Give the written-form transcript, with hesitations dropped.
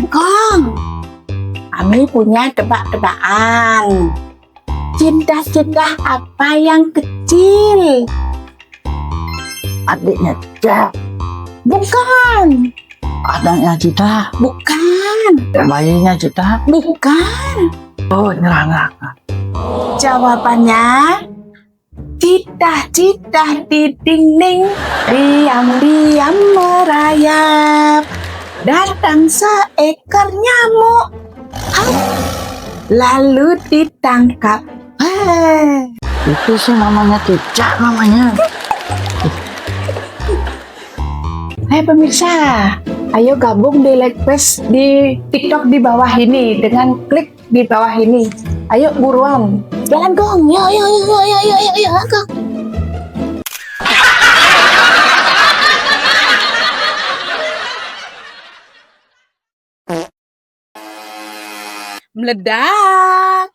Kong, Ami punya tebak-tebakan. Cinta-cinta apa yang kecil? Adiknya Cita, Bukan, adiknya Cita, bukan, bayinya Cita. bukan. Oh, nyerang. Jawabannya cita-cita di dinding, diam-diam merayap. Datang seekor nyamuk, hap, lalu ditangkap. Itu sih namanya cicak namanya. Hai pemirsa, ayo gabung di like page di TikTok di bawah ini dengan klik di bawah ini. Ayo buruan, jalan Gong, yo yo yo yo yo yo yo Gong. Meledak.